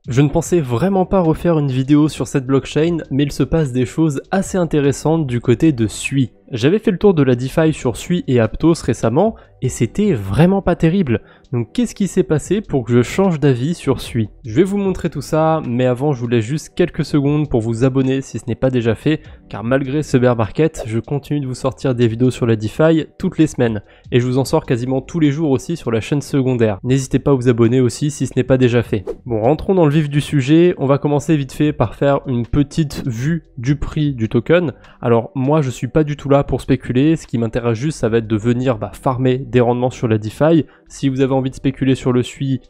Je ne pensais vraiment pas refaire une vidéo sur cette blockchain, mais il se passe des choses assez intéressantes du côté de Sui. J'avais fait le tour de la DeFi sur Sui et Aptos récemment, et c'était vraiment pas terrible. Donc qu'est-ce qui s'est passé pour que je change d'avis sur Sui? Je vais vous montrer tout ça, mais avant je vous laisse juste quelques secondes pour vous abonner si ce n'est pas déjà fait, car malgré ce bear market, je continue de vous sortir des vidéos sur la DeFi toutes les semaines, et je vous en sors quasiment tous les jours aussi sur la chaîne secondaire. N'hésitez pas à vous abonner aussi si ce n'est pas déjà fait. Bon, rentrons dans le vif du sujet, on va commencer vite fait par faire une petite vue du prix du token. Alors moi je suis pas du tout là pour spéculer, ce qui m'intéresse juste ça va être de venir farmer des rendements sur la DeFi. Si vous avez envie de spéculer sur le Sui,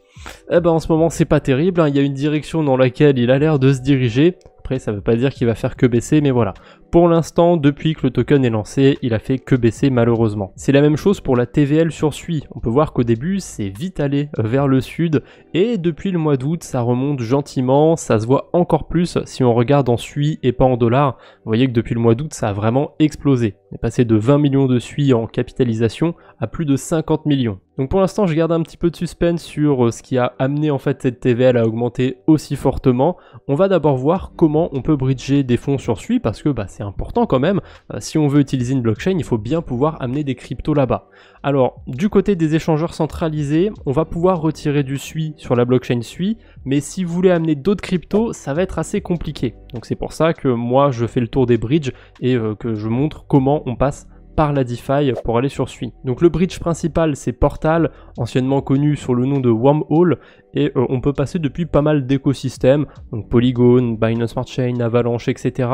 en ce moment c'est pas terrible, hein. Il y a une direction dans laquelle il a l'air de se diriger. Après ça veut pas dire qu'il va faire que baisser, mais voilà. Pour l'instant, depuis que le token est lancé, il a fait que baisser malheureusement. C'est la même chose pour la TVL sur Sui. On peut voir qu'au début, c'est vite allé vers le sud, et depuis le mois d'août, ça remonte gentiment, ça se voit encore plus si on regarde en Sui et pas en dollars. Vous voyez que depuis le mois d'août, ça a vraiment explosé. On est passé de 20 millions de Sui en capitalisation à plus de 50 millions. Donc pour l'instant, je garde un petit peu de suspense sur ce qui a amené en fait cette TVL à augmenter aussi fortement. On va d'abord voir comment on peut bridger des fonds sur Sui, parce que c'est important quand même. Si on veut utiliser une blockchain, il faut bien pouvoir amener des cryptos là-bas. Alors, du côté des échangeurs centralisés, on va pouvoir retirer du Sui sur la blockchain Sui, mais si vous voulez amener d'autres cryptos, ça va être assez compliqué. Donc c'est pour ça que moi, je fais le tour des bridges et que je montre comment on passe par la DeFi pour aller sur Sui. Donc le bridge principal c'est Portal, anciennement connu sous le nom de Wormhole, et on peut passer depuis pas mal d'écosystèmes, donc Polygon, Binance Smart Chain, Avalanche, etc.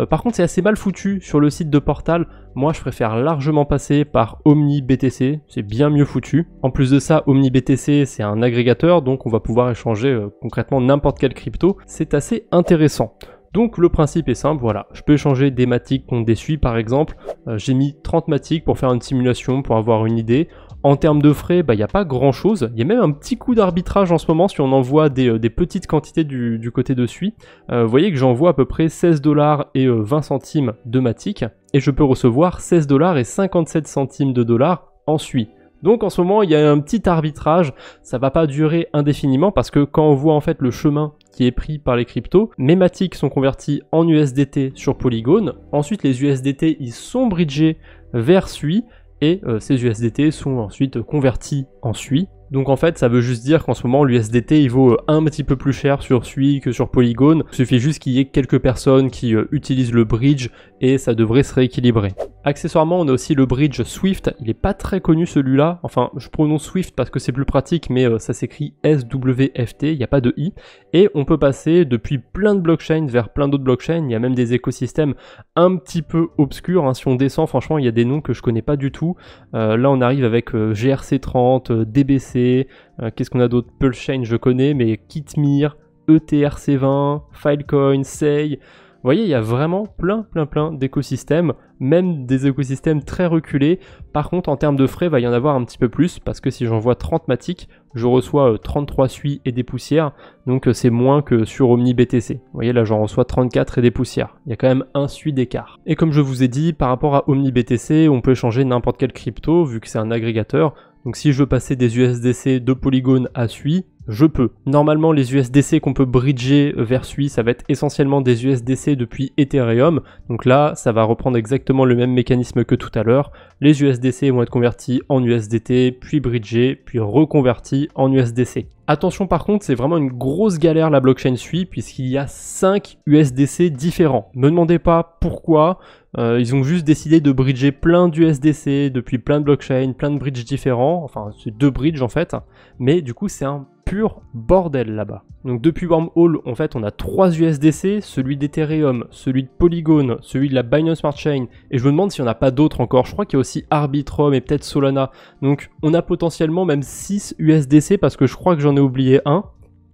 Par contre c'est assez mal foutu sur le site de Portal. Moi je préfère largement passer par OmniBTC, c'est bien mieux foutu. En plus de ça, OmniBTC c'est un agrégateur, donc on va pouvoir échanger concrètement n'importe quelle crypto, c'est assez intéressant. Donc le principe est simple, voilà, je peux échanger des Matic contre des Sui par exemple. J'ai mis 30 Matic pour faire une simulation, pour avoir une idée. En termes de frais, il n'y a pas grand chose. Il y a même un petit coup d'arbitrage en ce moment si on envoie des petites quantités du côté de Sui. Vous voyez que j'envoie à peu près 16 $ et 20 centimes de Matic, et je peux recevoir 16 $ et 57 centimes de dollars en Sui. Donc en ce moment il y a un petit arbitrage, ça va pas durer indéfiniment parce que quand on voit en fait le chemin qui est pris par les cryptos, mes Matic sont convertis en USDT sur Polygon, ensuite les USDT ils sont bridgés vers Sui, et ces USDT sont ensuite convertis en Sui. Donc en fait ça veut juste dire qu'en ce moment l'USDT il vaut un petit peu plus cher sur Sui que sur Polygon. Il suffit juste qu'il y ait quelques personnes qui utilisent le bridge et ça devrait se rééquilibrer. Accessoirement on a aussi le bridge Swift, il est pas très connu celui-là, enfin je prononce Swift parce que c'est plus pratique mais ça s'écrit SWFT, il n'y a pas de I. Et on peut passer depuis plein de blockchains vers plein d'autres blockchains, il y a même des écosystèmes un petit peu obscurs, hein. Si on descend franchement il y a des noms que je connais pas du tout. Là on arrive avec GRC30, DBC, qu'est-ce qu'on a d'autre? Pulsechain je connais, mais Kitmir, ETRC20, Filecoin, Sei. Vous voyez, il y a vraiment plein d'écosystèmes, même des écosystèmes très reculés. Par contre, en termes de frais, il va y en avoir un petit peu plus, parce que si j'envoie 30 Matic, je reçois 33 Sui et des poussières, donc c'est moins que sur OmniBTC. Vous voyez, là j'en reçois 34 et des poussières. Il y a quand même un Sui d'écart. Et comme je vous ai dit, par rapport à OmniBTC, on peut échanger n'importe quelle crypto, vu que c'est un agrégateur. Donc si je veux passer des USDC de Polygon à Sui, je peux. Normalement, les USDC qu'on peut bridger vers Sui, ça va être essentiellement des USDC depuis Ethereum. Donc là, ça va reprendre exactement le même mécanisme que tout à l'heure. Les USDC vont être convertis en USDT, puis bridgés, puis reconvertis en USDC. Attention par contre, c'est vraiment une grosse galère la blockchain Sui, puisqu'il y a 5 USDC différents. Ne me demandez pas pourquoi. Ils ont juste décidé de bridger plein d'USDC depuis plein de blockchains, plein de bridges différents. Enfin, c'est 2 bridges en fait. Mais du coup, c'est un pur bordel là-bas. Donc depuis Wormhole, en fait, on a 3 USDC, celui d'Ethereum, celui de Polygon, celui de la Binance Smart Chain, et je me demande s'il n'y en a pas d'autres encore. Je crois qu'il y a aussi Arbitrum et peut-être Solana. Donc on a potentiellement même 6 USDC parce que je crois que j'en ai oublié un.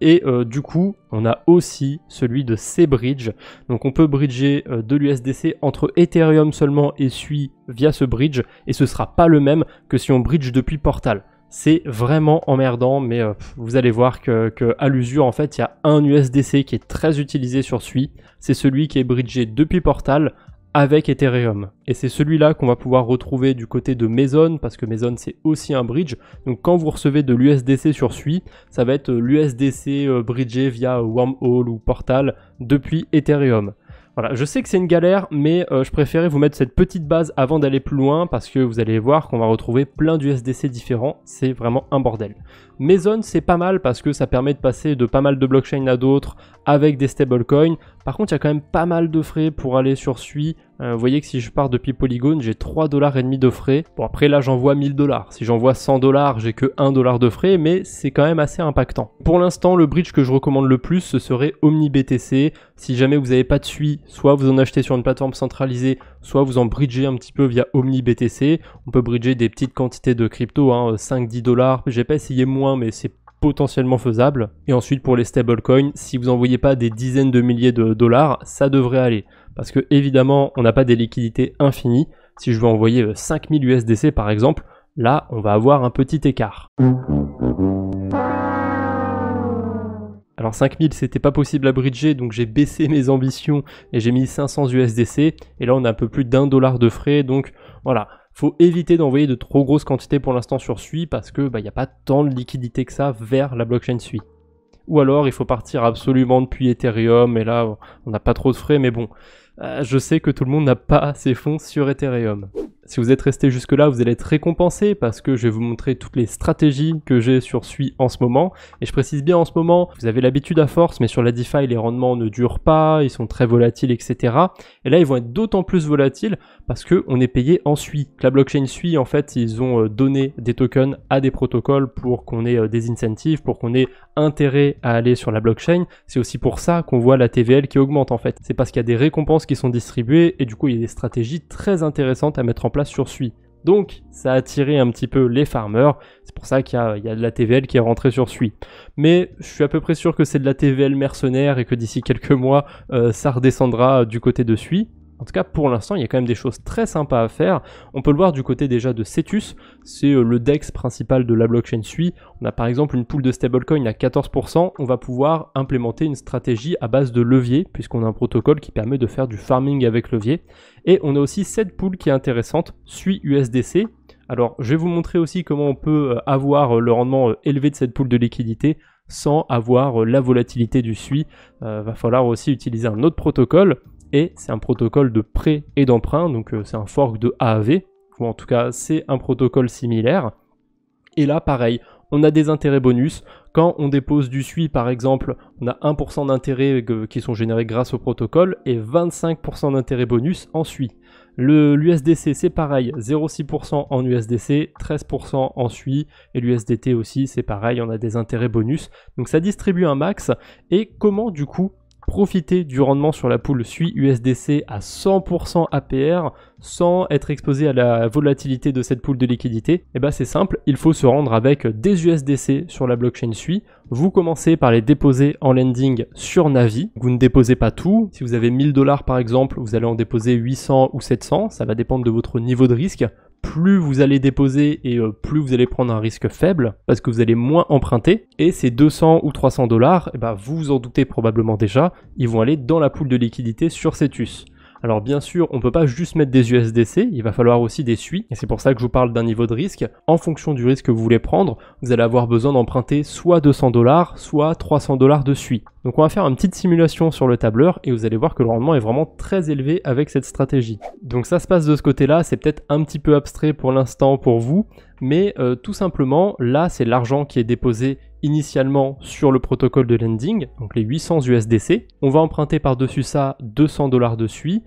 Et du coup, on a aussi celui de C-Bridge. Donc on peut bridger de l'USDC entre Ethereum seulement et Sui via ce bridge, et ce sera pas le même que si on bridge depuis Portal. C'est vraiment emmerdant, mais vous allez voir que à l'usure, en fait, il y a un USDC qui est très utilisé sur Sui. C'est celui qui est bridgé depuis Portal avec Ethereum. Et c'est celui-là qu'on va pouvoir retrouver du côté de Meson, parce que Meson c'est aussi un bridge. Donc quand vous recevez de l'USDC sur SUI, ça va être l'USDC bridgé via Wormhole ou Portal depuis Ethereum. Voilà, je sais que c'est une galère, mais je préférais vous mettre cette petite base avant d'aller plus loin, parce que vous allez voir qu'on va retrouver plein d'USDC différents, c'est vraiment un bordel. Meson c'est pas mal parce que ça permet de passer de pas mal de blockchains à d'autres avec des stablecoins. Par contre il y a quand même pas mal de frais pour aller sur SUI. Vous voyez que si je pars depuis Polygon, j'ai 3,5$ de frais. Bon après là j'envoie 1000$. Si j'envoie 100$, j'ai que 1$ de frais, mais c'est quand même assez impactant. Pour l'instant, le bridge que je recommande le plus, ce serait OmniBTC. Si jamais vous n'avez pas de SUI, soit vous en achetez sur une plateforme centralisée, soit vous en bridgez un petit peu via OmniBTC. On peut bridger des petites quantités de crypto, 5-10$. J'ai pas essayé moins, mais c'est potentiellement faisable. Et ensuite pour les stablecoins, si vous n'envoyez pas des dizaines de milliers de dollars, ça devrait aller. Parce que évidemment, on n'a pas des liquidités infinies. Si je veux envoyer 5000 USDC par exemple, là on va avoir un petit écart. Alors 5000 c'était pas possible à bridger, donc j'ai baissé mes ambitions et j'ai mis 500 USDC. Et là on a un peu plus d'1$ de frais, donc voilà. Faut éviter d'envoyer de trop grosses quantités pour l'instant sur SUI parce que n'y a pas tant de liquidité que ça vers la blockchain SUI. Ou alors il faut partir absolument depuis Ethereum et là on n'a pas trop de frais, mais bon, je sais que tout le monde n'a pas ses fonds sur Ethereum. Si vous êtes resté jusque là, vous allez être récompensé parce que je vais vous montrer toutes les stratégies que j'ai sur SUI en ce moment. Et je précise bien en ce moment, vous avez l'habitude à force, mais sur la DeFi, les rendements ne durent pas, ils sont très volatiles, etc. Et là, ils vont être d'autant plus volatiles parce qu'on est payé en SUI. La blockchain SUI, en fait, ils ont donné des tokens à des protocoles pour qu'on ait des incentives, pour qu'on ait intérêt à aller sur la blockchain. C'est aussi pour ça qu'on voit la TVL qui augmente, en fait. C'est parce qu'il y a des récompenses qui sont distribuées et du coup, il y a des stratégies très intéressantes à mettre en place sur SUI. Donc ça a attiré un petit peu les farmers, c'est pour ça qu'il y a de la TVL qui est rentrée sur SUI. Mais je suis à peu près sûr que c'est de la TVL mercenaire et que d'ici quelques mois ça redescendra du côté de SUI. En tout cas, pour l'instant, il y a quand même des choses très sympas à faire. On peut le voir du côté déjà de Cetus, c'est le DEX principal de la blockchain SUI. On a par exemple une pool de stablecoin à 14%. On va pouvoir implémenter une stratégie à base de levier, puisqu'on a un protocole qui permet de faire du farming avec levier. Et on a aussi cette pool qui est intéressante, SUI USDC. Alors, je vais vous montrer aussi comment on peut avoir le rendement élevé de cette pool de liquidité sans avoir la volatilité du SUI. Va falloir aussi utiliser un autre protocole. Et c'est un protocole de prêt et d'emprunt, donc c'est un fork de AAV, ou en tout cas c'est un protocole similaire. Et là pareil, on a des intérêts bonus. Quand on dépose du SUI par exemple, on a 1% d'intérêts qui sont générés grâce au protocole et 25% d'intérêts bonus en SUI. L'USDC c'est pareil, 0,6% en USDC, 13% en SUI et l'USDT aussi c'est pareil, on a des intérêts bonus. Donc ça distribue un max. Et comment du coup profiter du rendement sur la pool SUI USDC à 100% APR sans être exposé à la volatilité de cette pool de liquidité? Et bah c'est simple, il faut se rendre avec des USDC sur la blockchain SUI. Vous commencez par les déposer en lending sur Navi. Vous ne déposez pas tout. Si vous avez 1000$ par exemple, vous allez en déposer 800 ou 700. Ça va dépendre de votre niveau de risque. Plus vous allez déposer et plus vous allez prendre un risque faible parce que vous allez moins emprunter. Et ces 200 ou 300$, et bah vous vous en doutez probablement déjà, ils vont aller dans la pool de liquidité sur Cetus. Alors bien sûr, on ne peut pas juste mettre des USDC, il va falloir aussi des SUI, et c'est pour ça que je vous parle d'un niveau de risque. En fonction du risque que vous voulez prendre, vous allez avoir besoin d'emprunter soit 200$, soit 300$ de SUI. Donc on va faire une petite simulation sur le tableur, et vous allez voir que le rendement est vraiment très élevé avec cette stratégie. Donc ça se passe de ce côté-là, c'est peut-être un petit peu abstrait pour l'instant pour vous, mais tout simplement, là c'est l'argent qui est déposé initialement sur le protocole de lending, donc les 800 USDC. On va emprunter par-dessus ça 200$ de SUI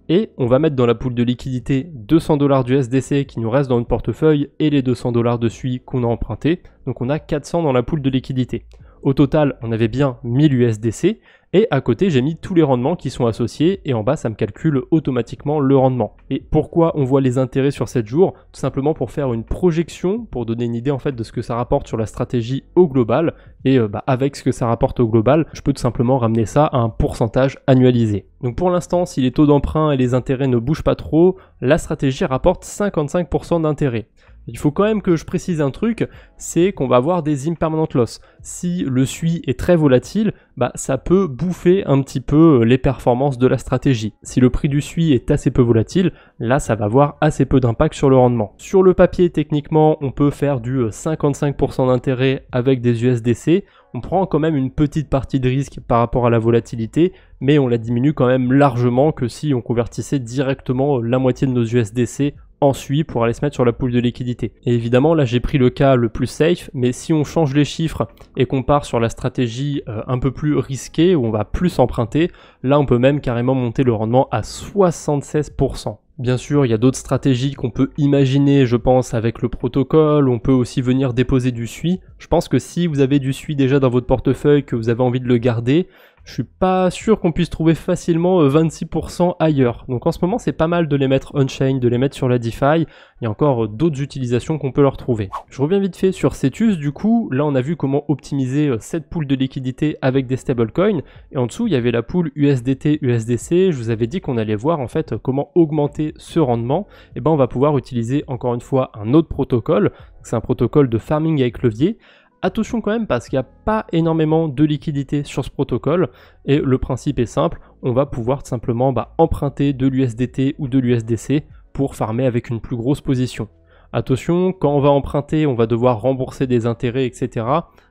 et on va mettre dans la pool de liquidité 200$ d'USDC qui nous reste dans notre portefeuille et les 200$ de SUI qu'on a emprunté. Donc on a 400 dans la pool de liquidité. Au total, on avait bien 1000 USDC et à côté, j'ai mis tous les rendements qui sont associés et en bas, ça me calcule automatiquement le rendement. Et pourquoi on voit les intérêts sur 7 jours? Tout simplement pour faire une projection, pour donner une idée en fait de ce que ça rapporte sur la stratégie au global. Et avec ce que ça rapporte au global, je peux tout simplement ramener ça à un pourcentage annualisé. Donc pour l'instant, si les taux d'emprunt et les intérêts ne bougent pas trop, la stratégie rapporte 55% d'intérêt. Il faut quand même que je précise un truc, c'est qu'on va avoir des impermanent loss. Si le SUI est très volatile, bah ça peut bouffer un petit peu les performances de la stratégie. Si le prix du SUI est assez peu volatile, là ça va avoir assez peu d'impact sur le rendement. Sur le papier, techniquement, on peut faire du 55% d'intérêt avec des USDC. On prend quand même une petite partie de risque par rapport à la volatilité, mais on la diminue quand même largement que si on convertissait directement la moitié de nos USDC en SUI pour aller se mettre sur la pool de liquidité. Et évidemment, là j'ai pris le cas le plus safe, mais si on change les chiffres et qu'on part sur la stratégie un peu plus risquée, où on va plus emprunter, là on peut même carrément monter le rendement à 76%. Bien sûr, il y a d'autres stratégies qu'on peut imaginer, je pense, avec le protocole. On peut aussi venir déposer du SUI. Je pense que si vous avez du SUI déjà dans votre portefeuille, que vous avez envie de le garder, je suis pas sûr qu'on puisse trouver facilement 26% ailleurs. Donc en ce moment, c'est pas mal de les mettre on-chain, de les mettre sur la DeFi. Il y a encore d'autres utilisations qu'on peut leur trouver. Je reviens vite fait sur Cetus, du coup, là on a vu comment optimiser cette pool de liquidité avec des stablecoins. Et en dessous, il y avait la pool USDT-USDC. Je vous avais dit qu'on allait voir en fait comment augmenter ce rendement. Et ben on va pouvoir utiliser encore une fois un autre protocole. C'est un protocole de farming avec levier. Attention quand même parce qu'il n'y a pas énormément de liquidité sur ce protocole et le principe est simple, on va pouvoir tout simplement emprunter de l'USDT ou de l'USDC pour farmer avec une plus grosse position. Attention, quand on va emprunter, on va devoir rembourser des intérêts, etc.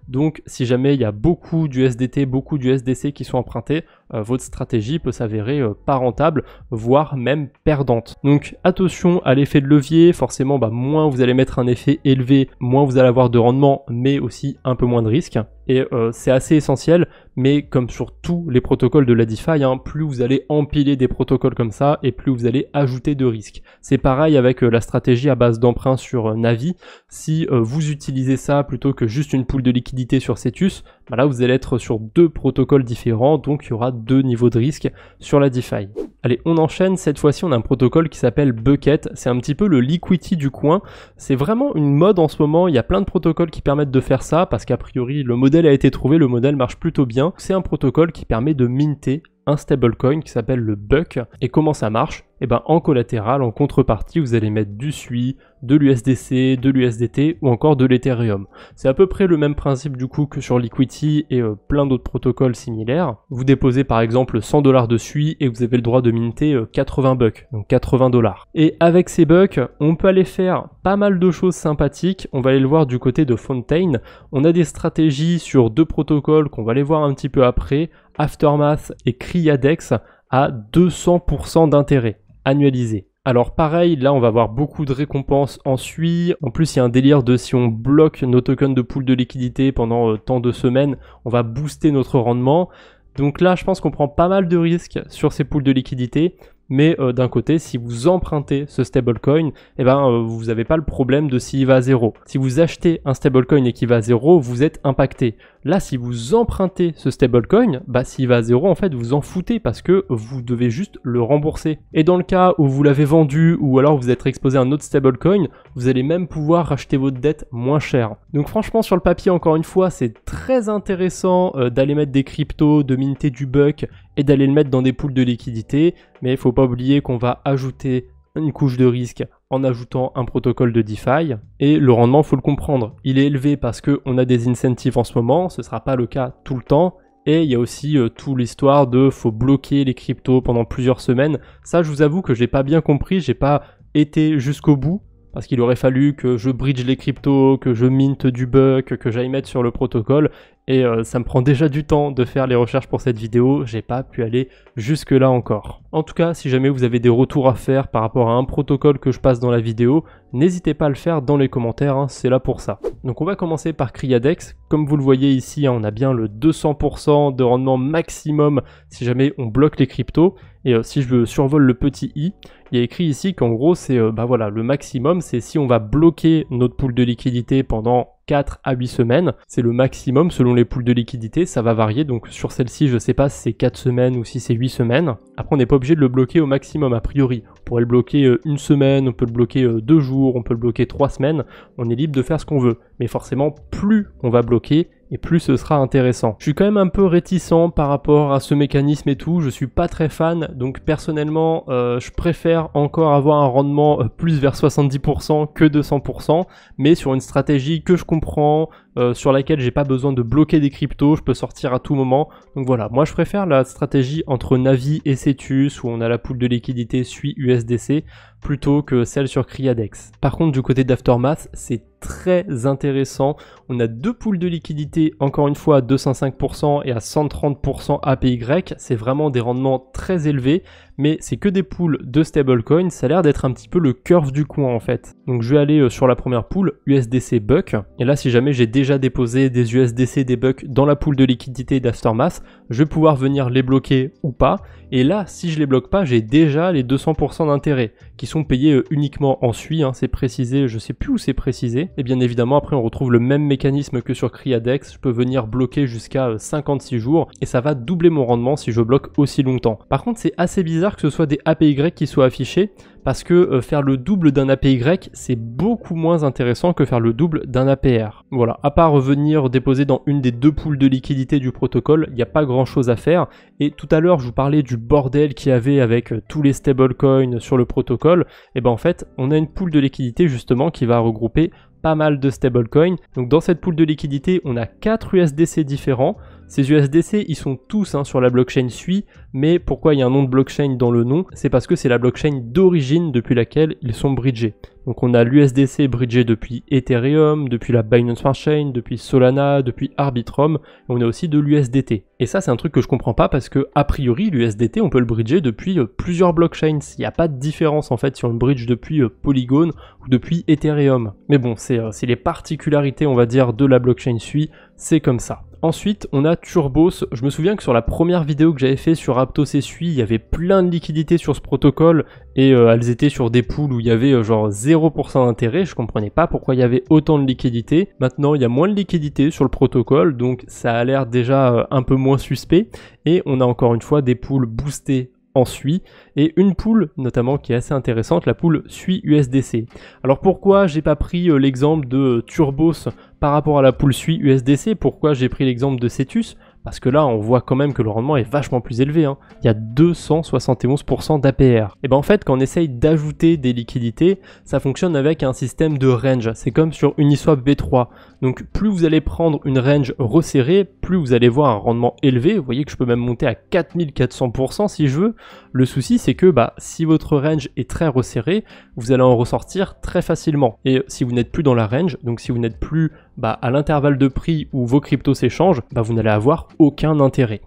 Donc si jamais il y a beaucoup d'USDT, beaucoup d'USDC qui sont empruntés, votre stratégie peut s'avérer pas rentable, voire même perdante. Donc attention à l'effet de levier, forcément moins vous allez mettre un effet élevé, moins vous allez avoir de rendement, mais aussi un peu moins de risque. Et c'est assez essentiel, mais comme sur tous les protocoles de la DeFi, plus vous allez empiler des protocoles comme ça, et plus vous allez ajouter de risques. C'est pareil avec la stratégie à base d'emprunt sur Navi. Si vous utilisez ça plutôt que juste une pool de liquidité sur Cetus, là vous allez être sur deux protocoles différents, donc il y aura deux niveaux de risque sur la DeFi. Allez, on enchaîne, cette fois-ci on a un protocole qui s'appelle Bucket, c'est un petit peu le liquidity du coin, c'est vraiment une mode en ce moment, il y a plein de protocoles qui permettent de faire ça, parce qu'a priori le modèle a été trouvé, le modèle marche plutôt bien, c'est un protocole qui permet de minter un stablecoin qui s'appelle le Buck. Et comment ça marche? En collatéral, en contrepartie, vous allez mettre du SUI, de l'USDC, de l'USDT ou encore de l'Ethereum. C'est à peu près le même principe du coup que sur Liquidity et plein d'autres protocoles similaires. Vous déposez par exemple 100$ de SUI et vous avez le droit de minter 80 bucks, donc 80$. Et avec ces bucks, on peut aller faire pas mal de choses sympathiques. On va aller le voir du côté de Fontaine. On a des stratégies sur deux protocoles qu'on va aller voir un petit peu après, Aftermath et Kryadex à 200% d'intérêt annualisé. Alors pareil, là on va avoir beaucoup de récompenses en SUI. En plus il y a un délire de si on bloque nos tokens de pool de liquidité pendant tant de semaines, on va booster notre rendement. Donc là je pense qu'on prend pas mal de risques sur ces pools de liquidité. Mais d'un côté, si vous empruntez ce stablecoin, vous n'avez pas le problème de s'il va à zéro. Si vous achetez un stablecoin et qu'il va à zéro, vous êtes impacté. Là, si vous empruntez ce stablecoin, s'il va à zéro, en fait, vous en foutez parce que vous devez juste le rembourser. Et dans le cas où vous l'avez vendu ou alors vous êtes exposé à un autre stablecoin, vous allez même pouvoir racheter votre dette moins cher. Donc franchement, sur le papier, encore une fois, c'est très intéressant d'aller mettre des cryptos, de minter du buck et d'aller le mettre dans des pools de liquidité, mais il ne faut pas oublier qu'on va ajouter une couche de risque en ajoutant un protocole de DeFi, et le rendement, il faut le comprendre, il est élevé parce qu'on a des incentives en ce moment, ce ne sera pas le cas tout le temps, et il y a aussi toute l'histoire de faut bloquer les cryptos pendant plusieurs semaines. Ça, je vous avoue que j'ai pas bien compris, j'ai pas été jusqu'au bout, parce qu'il aurait fallu que je bridge les cryptos, que je minte du buck, que j'aille mettre sur le protocole, et ça me prend déjà du temps de faire les recherches pour cette vidéo, j'ai pas pu aller jusque là encore. En tout cas, si jamais vous avez des retours à faire par rapport à un protocole que je passe dans la vidéo, n'hésitez pas à le faire dans les commentaires, c'est là pour ça. Donc on va commencer par Kryadex. Comme vous le voyez ici, on a bien le 200% de rendement maximum si jamais on bloque les cryptos. Et si je survole le petit i, il y a écrit ici qu'en gros c'est le maximum, c'est si on va bloquer notre pool de liquidité pendant 4 à 8 semaines, c'est le maximum selon les pools de liquidité, ça va varier, donc sur celle-ci je sais pas si c'est 4 semaines ou si c'est 8 semaines. Après on n'est pas obligé de le bloquer au maximum a priori, on pourrait le bloquer une semaine, on peut le bloquer 2 jours, on peut le bloquer 3 semaines, on est libre de faire ce qu'on veut, mais forcément plus on va bloquer et plus ce sera intéressant. Je suis quand même un peu réticent par rapport à ce mécanisme et tout, je suis pas très fan, donc personnellement je préfère encore avoir un rendement plus vers 70% que de 100%, mais sur une stratégie que je comprends, sur laquelle j'ai pas besoin de bloquer des cryptos, je peux sortir à tout moment. Donc voilà, moi je préfère la stratégie entre Navi et Cetus où on a la pool de liquidité SUI USDC plutôt que celle sur Kriadex. Par contre du côté d'Aftermath, c'est très intéressant. On a deux pools de liquidité, encore une fois à 205% et à 130% APY. C'est vraiment des rendements très élevés, mais c'est que des pools de stablecoin. Ça a l'air d'être un petit peu le curve du coin en fait. Donc je vais aller sur la première pool, USDC Buck. Et là, si jamais j'ai déjà déposé des USDC, des Buck dans la pool de liquidité d'Aftermath, je vais pouvoir venir les bloquer ou pas. Et là, si je les bloque pas, j'ai déjà les 200% d'intérêt qui sont payés uniquement en SUI, hein, c'est précisé, je sais plus où c'est précisé. Et bien évidemment, après on retrouve le même mécanisme que sur Kriadex, je peux venir bloquer jusqu'à 56 jours et ça va doubler mon rendement si je bloque aussi longtemps. Par contre, c'est assez bizarre que ce soit des APY qui soient affichés parce que faire le double d'un APY, c'est beaucoup moins intéressant que faire le double d'un APR. Voilà, à part venir déposer dans une des deux pools de liquidité du protocole, il n'y a pas grand chose à faire. Et tout à l'heure, je vous parlais du bordel qu'il y avait avec tous les stablecoins sur le protocole. Et ben en fait, on a une pool de liquidité justement qui va regrouper pas mal de stablecoins. Donc dans cette pool de liquidité, on a 4 USDC différents. Ces USDC, ils sont tous sur la blockchain SUI, mais pourquoi il y a un nom de blockchain dans le nom? C'est parce que c'est la blockchain d'origine depuis laquelle ils sont bridgés. Donc on a l'USDC bridgé depuis Ethereum, depuis la Binance Smart Chain, depuis Solana, depuis Arbitrum, et on a aussi de l'USDT. Et ça c'est un truc que je comprends pas parce que a priori l'USDT on peut le bridger depuis plusieurs blockchains. Il n'y a pas de différence en fait si on le bridge depuis Polygon ou depuis Ethereum. Mais bon, c'est les particularités on va dire de la blockchain SUI, c'est comme ça. Ensuite, on a Turbos. Je me souviens que sur la première vidéo que j'avais fait sur Aptos et SUI, il y avait plein de liquidités sur ce protocole et elles étaient sur des pools où il y avait genre 0% d'intérêt. Je comprenais pas pourquoi il y avait autant de liquidités. Maintenant, il y a moins de liquidités sur le protocole, donc ça a l'air déjà un peu moins suspect. Et on a encore une fois des pools boostés en SUI et une pool notamment qui est assez intéressante, la pool SUI USDC. Alors pourquoi j'ai pas pris l'exemple de Turbos par rapport à la pool SUI USDC? Pourquoi j'ai pris l'exemple de Cetus? Parce que là, on voit quand même que le rendement est vachement plus élevé. Il y a 271% d'APR. Et ben en fait, quand on essaye d'ajouter des liquidités, ça fonctionne avec un système de range. C'est comme sur Uniswap V3. Donc plus vous allez prendre une range resserrée, plus vous allez voir un rendement élevé. Vous voyez que je peux même monter à 4400% si je veux. Le souci, c'est que si votre range est très resserrée, vous allez en ressortir très facilement. Et si vous n'êtes plus dans la range, donc si vous n'êtes plus à l'intervalle de prix où vos cryptos s'échangent, vous n'allez avoir aucun intérêt.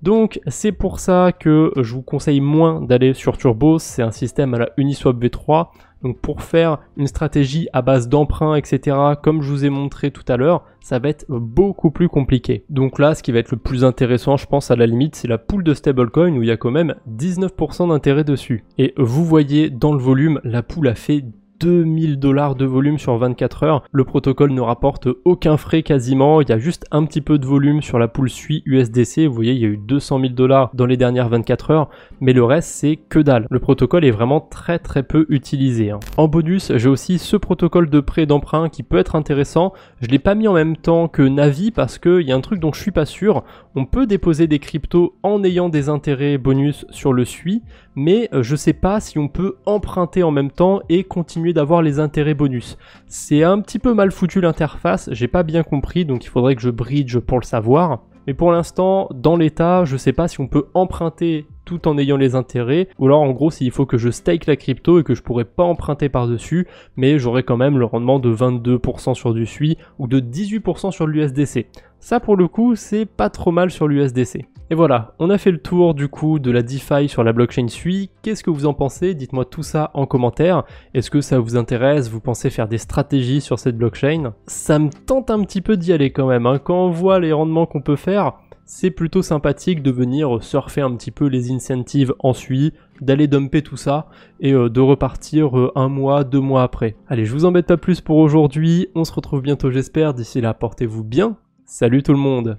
Donc c'est pour ça que je vous conseille moins d'aller sur Turbos, c'est un système à la Uniswap V3. Donc pour faire une stratégie à base d'emprunt, etc., comme je vous ai montré tout à l'heure, ça va être beaucoup plus compliqué. Donc là, ce qui va être le plus intéressant, je pense à la limite, c'est la pool de stablecoin où il y a quand même 19% d'intérêt dessus. Et vous voyez dans le volume, la pool a fait 2000 $ de volume sur 24 heures. Le protocole ne rapporte aucun frais quasiment. Il y a juste un petit peu de volume sur la pool SUI USDC. Vous voyez, il y a eu 200 000 $ dans les dernières 24 heures. Mais le reste, c'est que dalle. Le protocole est vraiment très peu utilisé. En bonus, j'ai aussi ce protocole de prêt d'emprunt qui peut être intéressant. Je ne l'ai pas mis en même temps que Navi parce qu'il y a un truc dont je suis pas sûr. On peut déposer des cryptos en ayant des intérêts bonus sur le SUI. Mais je sais pas si on peut emprunter en même temps et continuer d'avoir les intérêts bonus. C'est un petit peu mal foutu l'interface, j'ai pas bien compris, donc il faudrait que je bridge pour le savoir. Mais pour l'instant, dans l'état, je sais pas si on peut emprunter tout en ayant les intérêts, ou alors en gros s'il faut que je stake la crypto et que je pourrais pas emprunter par-dessus, mais j'aurai quand même le rendement de 22% sur du SUI ou de 18% sur l'USDC. Ça pour le coup, c'est pas trop mal sur l'USDC. Et voilà, on a fait le tour du coup de la DeFi sur la blockchain SUI. Qu'est-ce que vous en pensez? Dites-moi tout ça en commentaire. Est-ce que ça vous intéresse? Vous pensez faire des stratégies sur cette blockchain? Ça me tente un petit peu d'y aller quand même. Quand on voit les rendements qu'on peut faire, c'est plutôt sympathique de venir surfer un petit peu les incentives en SUI, d'aller dumper tout ça et de repartir 1 mois, 2 mois après. Allez, je vous embête pas plus pour aujourd'hui. On se retrouve bientôt j'espère. D'ici là, portez-vous bien. Salut tout le monde!